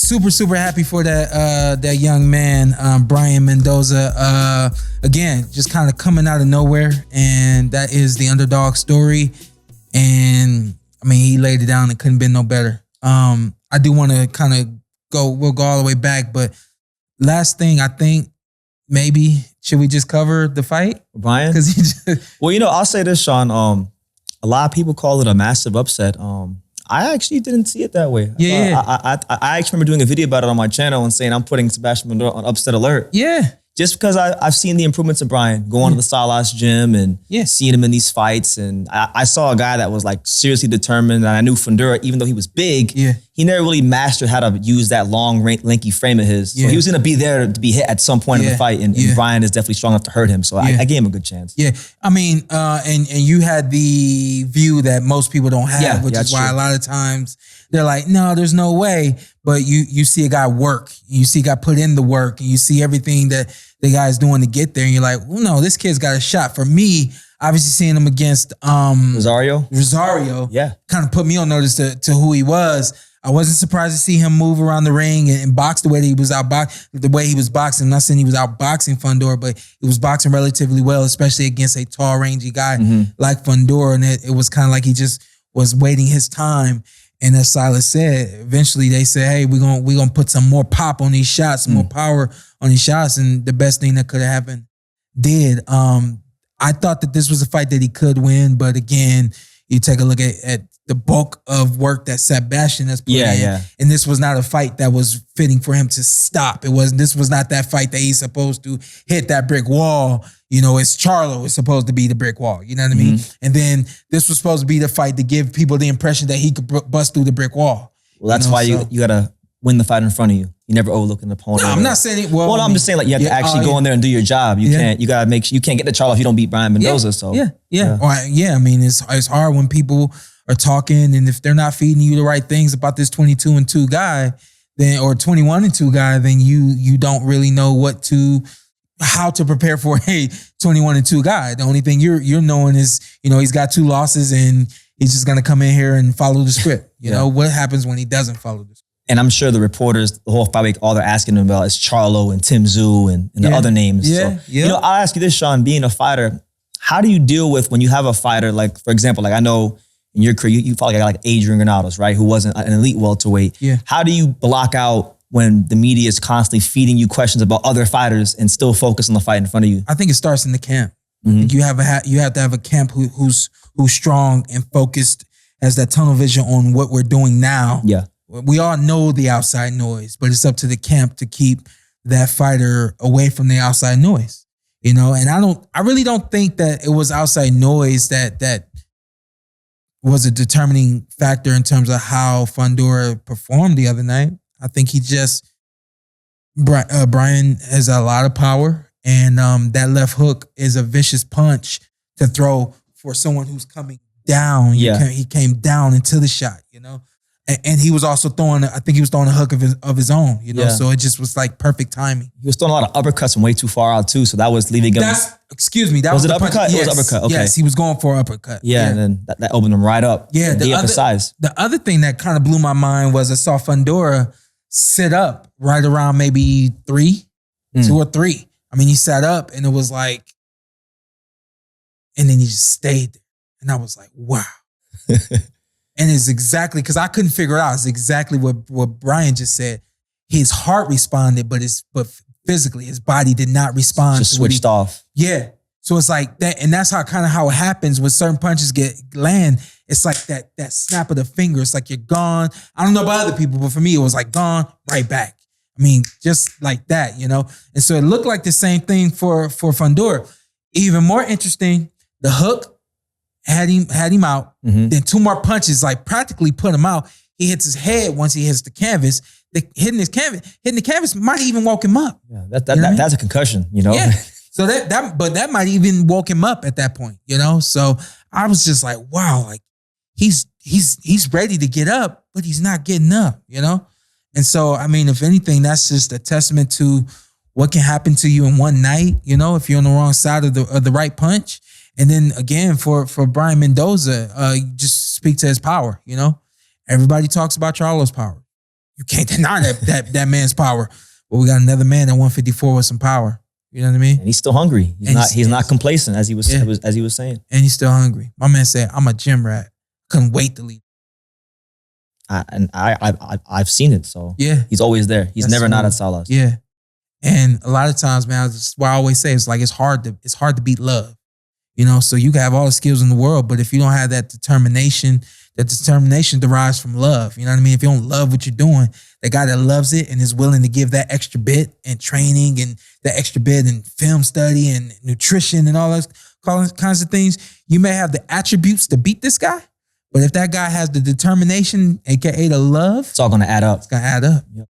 super happy for that young man, Brian Mendoza. Again, just kind of coming out of nowhere, and that is the underdog story. And I mean, he laid it down. It couldn't have been no better. I do want to kind of we'll go all the way back, but last thing, I think maybe should we just cover the fight, Brian? Well, I'll say this, Shawn. A lot of people call it a massive upset. I actually didn't see it that way. Yeah. I actually remember doing a video about it on my channel and saying I'm putting Sebastian Fundora on upset alert. Yeah. Just because I've seen the improvements of Brian, going to the Salas gym and seeing him in these fights. And I saw a guy that was like seriously determined. And I knew Fundora, even though he was big, he never really mastered how to use that long, lanky frame of his. So he was going to be there to be hit at some point in the fight. And Brian is definitely strong enough to hurt him. So I gave him a good chance. Yeah. I mean, and you had the view that most people don't have, which is why a lot of times they're like, no, there's no way. But you see a guy work. You see a guy put in the work. And you see everything that the guy's doing to get there. And you're like, well, no, this kid's got a shot. For me, obviously seeing him against Rosario, kind of put me on notice to who he was. I wasn't surprised to see him move around the ring and box the way that he was the way he was boxing. I'm not saying he was outboxing Fundora, but he was boxing relatively well, especially against a tall, rangy guy like Fundora. And it was kind of like he just was waiting his time. And as Silas said, eventually they said, hey, we're gonna put some more pop on these shots, some more power on these shots. And the best thing that could have happened did. I thought that this was a fight that he could win, but again, you take a look at the bulk of work that Sebastian has put in. And this was not a fight that was fitting for him to stop. This was not that fight that he's supposed to hit that brick wall. It's Charlo is supposed to be the brick wall. You know what I mean? And then this was supposed to be the fight to give people the impression that he could bust through the brick wall. Well, that's why you got to win the fight in front of you. You never overlook an opponent. No, I'm not saying it. Well, I'm just saying like you have to actually go in there and do your job. You can't. You gotta make sure you can't get to Charlo if you don't beat Brian Mendoza. I mean, it's hard when people are talking and if they're not feeding you the right things about this 22-2 guy, then or 21-2 guy, then you don't really know how to prepare for a 21-2 guy. The only thing you're knowing is he's got 2 losses and he's just gonna come in here and follow the script. You know what happens when he doesn't follow the script. And I'm sure the reporters, the whole fight week, all they're asking him about is Charlo and Tim Zhu and the other names. I'll ask you this, Shawn, being a fighter, how do you deal with when you have a fighter, like, for example, like I know in your career, you fought like a guy like Adrian Granados, right, who wasn't an elite welterweight. How do you block out when the media is constantly feeding you questions about other fighters and still focus on the fight in front of you? I think it starts in the camp. You have to have a camp who's strong and focused, has that tunnel vision on what we're doing now. We all know the outside noise, but it's up to the camp to keep that fighter away from the outside noise, And I really don't think that it was outside noise that was a determining factor in terms of how Fundora performed the other night. I think Brian has a lot of power, and that left hook is a vicious punch to throw for someone who's coming down. He came down into the shot, And he was also throwing a hook of his own, So it just was like perfect timing. He was throwing a lot of uppercuts from way too far out too, so that was leaving him. That was it uppercut? Yes. It was uppercut. Okay. Yes, he was going for an uppercut. And then that opened him right up. The size. The other thing that kind of blew my mind was I saw Fundora sit up right around maybe 2 or 3. I mean, he sat up and it was like, and then he just stayed there, and I was like, wow. And it's exactly, because I couldn't figure it out. It's exactly what Brian just said. His heart responded, but physically, his body did not respond. Just switched off. Yeah. So it's like that, and that's how it happens when certain punches land. It's like that snap of the finger. It's like you're gone. I don't know about other people, but for me, it was like gone, right back. I mean, just like that, And so it looked like the same thing for Fundora. Even more interesting, the hook had him out. Then 2 more punches, like practically put him out. He hits his head once he hits the canvas. Hitting the canvas might even woke him up. Yeah, that's a concussion, Yeah. So that might even woke him up at that point, So I was just like, wow, like he's ready to get up, but he's not getting up, And so, I mean, if anything, that's just a testament to what can happen to you in one night, if you're on the wrong side of the right punch. And then again, for Brian Mendoza, just speak to his power, Everybody talks about Charlo's power. You can't deny that man's power. But we got another man at 154 with some power. You know what I mean? And he's still hungry. He's not complacent as he was saying. And he's still hungry. My man said, "I'm a gym rat. Couldn't wait to leave." I've seen it. So yeah, he's always there. He's never not at Salas. Yeah, and a lot of times, man, that's why I always say it's like it's hard to beat love. You know, so you can have all the skills in the world, but if you don't have that determination derives from love. You know what I mean? If you don't love what you're doing, the guy that loves it and is willing to give that extra bit and training and that extra bit and film study and nutrition and all those kinds of things, you may have the attributes to beat this guy, but if that guy has the determination, aka the love, it's all going to add up. It's going to add up. Yep.